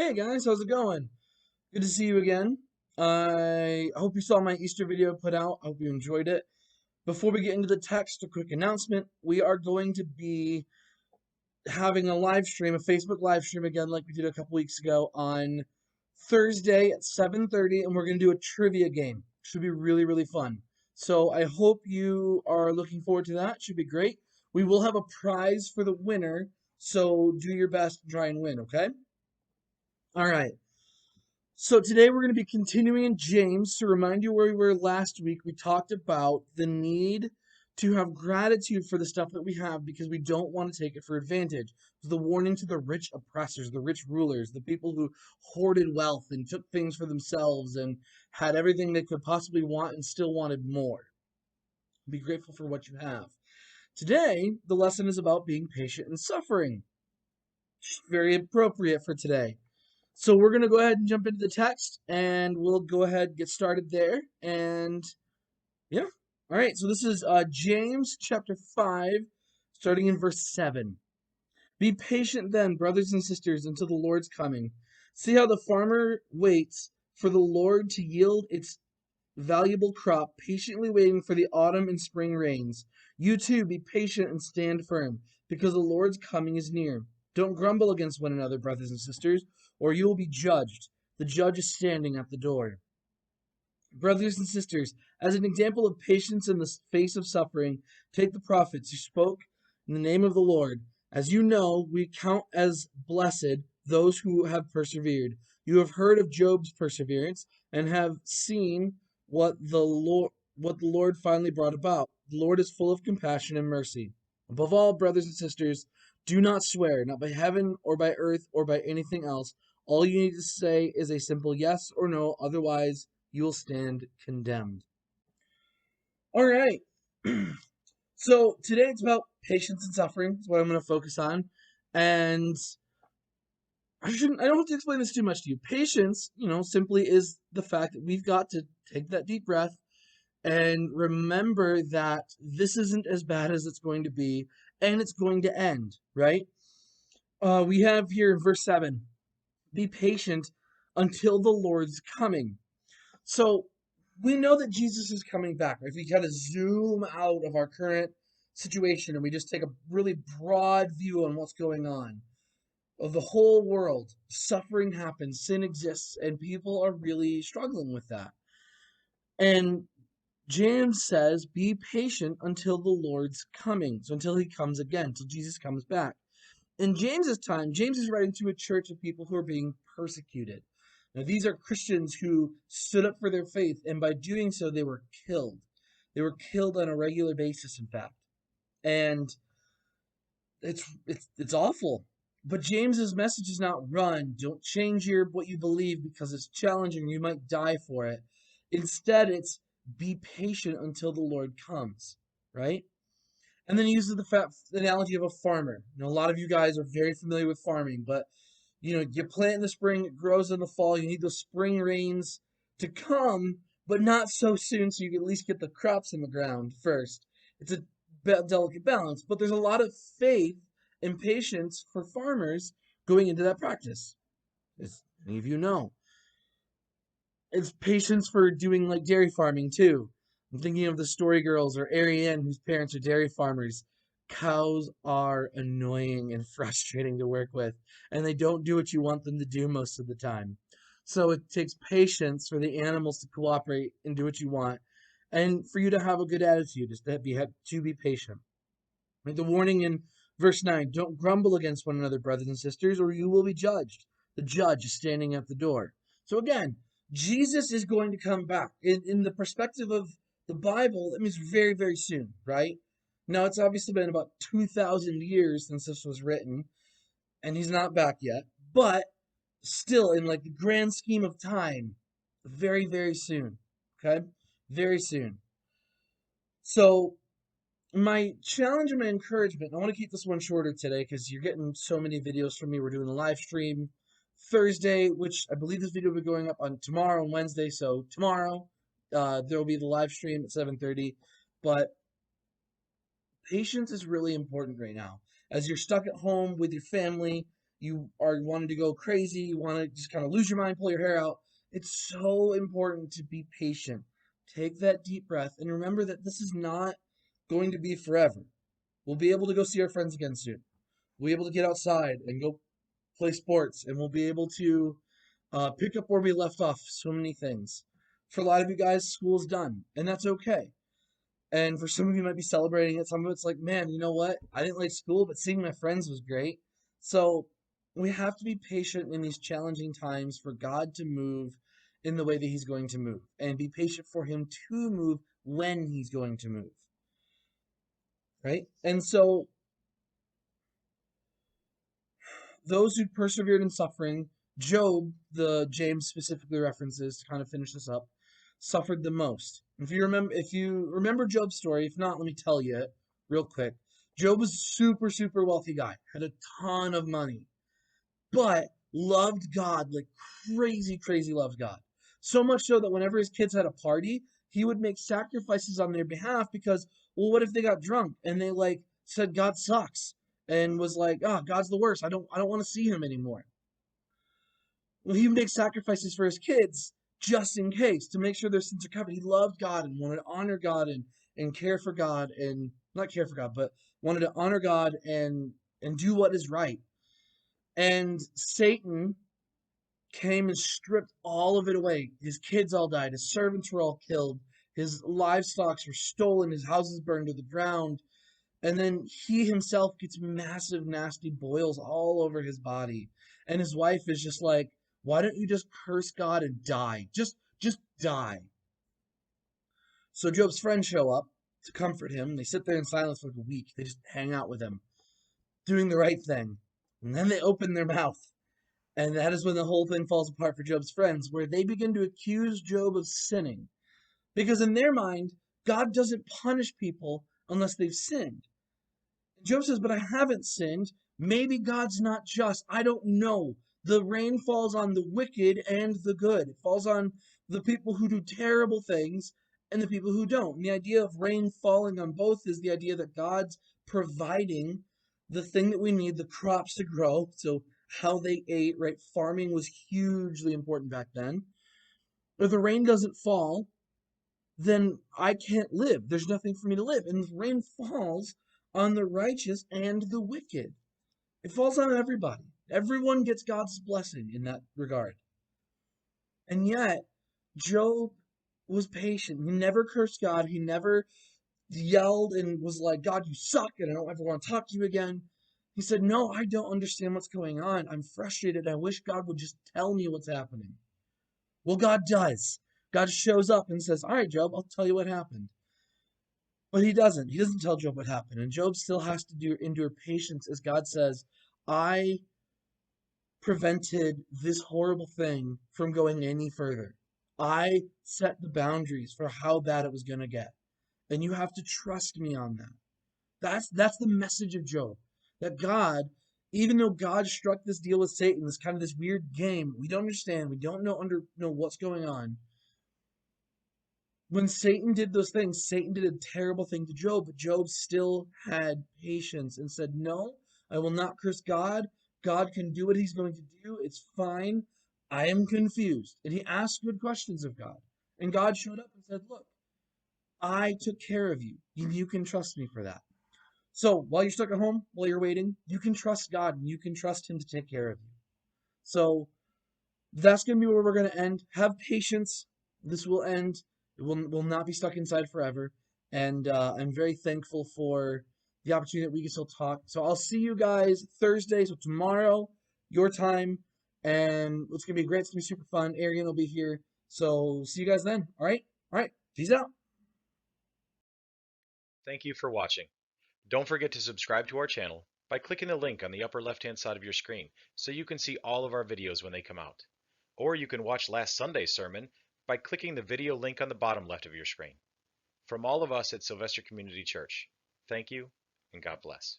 Hey guys, how's it going? Good to see you again. I hope you saw my Easter video put out. I hope you enjoyed it. Before we get into the text, a quick announcement. We are going to be having a live stream, a Facebook live stream again, like we did a couple weeks ago on Thursday at 7:30, and we're going to do a trivia game. Should be really, really fun. So I hope you are looking forward to that. Should be great. We will have a prize for the winner, so do your best to try and win, okay? All right. So today we're going to be continuing in James. To remind you where we were last week, we talked about the need to have gratitude for the stuff that we have because we don't want to take it for advantage. The warning to the rich oppressors, the rich rulers, the people who hoarded wealth and took things for themselves and had everything they could possibly want and still wanted more. Be grateful for what you have. Today, the lesson is about being patient and suffering. Very appropriate for today. So we're going to go ahead and jump into the text and we'll go ahead and get started there. And yeah. All right. So this is James chapter 5, starting in verse 7. Be patient then, brothers and sisters, until the Lord's coming. See how the farmer waits for the Lord to yield its valuable crop, patiently waiting for the autumn and spring rains. You too be patient and stand firm, because the Lord's coming is near. Don't grumble against one another, brothers and sisters, or you will be judged. The judge is standing at the door. Brothers and sisters, as an example of patience in the face of suffering, take the prophets who spoke in the name of the Lord. As you know, we count as blessed those who have persevered. You have heard of Job's perseverance and have seen what the Lord finally brought about. The Lord is full of compassion and mercy. Above all, brothers and sisters, do not swear, not by heaven or by earth or by anything else. All you need to say is a simple yes or no, otherwise you will stand condemned. All right. So today it's about patience and suffering. Is what I'm going to focus on. And I don't have to explain this too much to you. Patience, simply is the fact that we've got to take that deep breath and remember that this isn't as bad as it's going to be and it's going to end, right? We have here in verse 7, be patient until the Lord's coming. So we know that Jesus is coming back. If we kind of zoom out of our current situation and we just take a really broad view on what's going on of the whole world, suffering happens, sin exists, and people are really struggling with that. And James says, be patient until the Lord's coming. So until he comes again, until Jesus comes back. In James's time, James is writing to a church of people who are being persecuted. Now, these are Christians who stood up for their faith, and by doing so, they were killed. They were killed on a regular basis, in fact. And it's awful. But James's message is not run. Don't change what you believe because it's challenging. You might die for it. Instead, it's be patient until the Lord comes, right? And then he uses the analogy of a farmer. A lot of you guys are very familiar with farming, but you plant in the spring, it grows in the fall. You need those spring rains to come, but not so soon, so you can at least get the crops in the ground first. It's a delicate balance, but there's a lot of faith and patience for farmers going into that practice, as many of you know. It's patience for doing like dairy farming too. I'm thinking of the Story Girls or Ariane, whose parents are dairy farmers. Cows are annoying and frustrating to work with, and they don't do what you want them to do most of the time. So it takes patience for the animals to cooperate and do what you want, and for you to have a good attitude, is to be patient. Like the warning in verse 9, don't grumble against one another, brothers and sisters, or you will be judged. The judge is standing at the door. So again, Jesus is going to come back. In the perspective of the Bible, that means very, very soon, right? Now, it's obviously been about 2,000 years since this was written, and he's not back yet. But still, in like the grand scheme of time, very, very soon. Okay? Very soon. So my challenge and my encouragement, I want to keep this one shorter today because you're getting so many videos from me. We're doing a live stream Thursday, which I believe this video will be going up on tomorrow and Wednesday. So tomorrow, there will be the live stream at 7:30. But patience is really important right now. As you're stuck at home with your family, you are wanting to go crazy, you want to just kind of lose your mind, pull your hair out. It's so important to be patient. Take that deep breath and remember that this is not going to be forever. We'll be able to go see our friends again soon. We'll be able to get outside and go play sports, and we'll be able to pick up where we left off so many things. For a lot of you guys, school's done, and that's okay. And for some of you might be celebrating it. Some of it's like, man, you know what? I didn't like school, but seeing my friends was great. So we have to be patient in these challenging times for God to move in the way that He's going to move, and be patient for Him to move when He's going to move. Right? And so those who persevered in suffering, Job, the James specifically references to kind of finish this up, suffered the most. If you remember Job's story, if not, let me tell you it real quick. Job was a super, super wealthy guy, had a ton of money, but loved God like crazy, crazy loved God. So much so that whenever his kids had a party, he would make sacrifices on their behalf because, well, what if they got drunk and they like said God sucks and was like, oh, God's the worst. I don't want to see him anymore. Well, he would make sacrifices for his kids just in case to make sure their sins are covered. He loved God and wanted to honor God and care for God and not care for God, but wanted to honor God and do what is right. And Satan came and stripped all of it away. His kids all died. His servants were all killed. His livestock were stolen. His houses burned to the ground. And then he himself gets massive, nasty boils all over his body. And his wife is just like, why don't you just curse God and die? Just die. So Job's friends show up to comfort him. They sit there in silence for like a week. They just hang out with him, doing the right thing. And then they open their mouth. And that is when the whole thing falls apart for Job's friends, where they begin to accuse Job of sinning. Because in their mind, God doesn't punish people unless they've sinned. Job says, but I haven't sinned. Maybe God's not just. I don't know. The rain falls on the wicked and the good. It falls on the people who do terrible things and the people who don't. And the idea of rain falling on both is the idea that God's providing the thing that we need, the crops to grow. So how they ate, right? Farming was hugely important back then. If the rain doesn't fall, then I can't live. There's nothing for me to live. And the rain falls on the righteous and the wicked. It falls on everybody. Everyone gets God's blessing in that regard. And yet, Job was patient. He never cursed God. He never yelled and was like, God, you suck, and I don't ever want to talk to you again. He said, no, I don't understand what's going on. I'm frustrated. I wish God would just tell me what's happening. Well, God does. God shows up and says, all right, Job, I'll tell you what happened. But he doesn't. He doesn't tell Job what happened. And Job still has to endure patience as God says, I prevented this horrible thing from going any further. I set the boundaries for how bad it was going to get. And you have to trust me on that. That's the message of Job. That God, even though God struck this deal with Satan, this kind of this weird game, we don't understand, we don't know what's going on. When Satan did those things, Satan did a terrible thing to Job, but Job still had patience and said, no, I will not curse God. God can do what he's going to do. It's fine. I am confused. And he asked good questions of God. And God showed up and said, look, I took care of you. You can trust me for that. So while you're stuck at home, while you're waiting, you can trust God and you can trust him to take care of you. So that's going to be where we're going to end. Have patience. This will end. It will not be stuck inside forever. And I'm very thankful for the opportunity that we can still talk. So I'll see you guys Thursday. So tomorrow, your time. And it's going to be great. It's going to be super fun. Arian will be here. So see you guys then. All right. All right. Peace out. Thank you for watching. Don't forget to subscribe to our channel by clicking the link on the upper left-hand side of your screen so you can see all of our videos when they come out. Or you can watch last Sunday's sermon by clicking the video link on the bottom left of your screen. From all of us at Sylvester Community Church, thank you and God bless.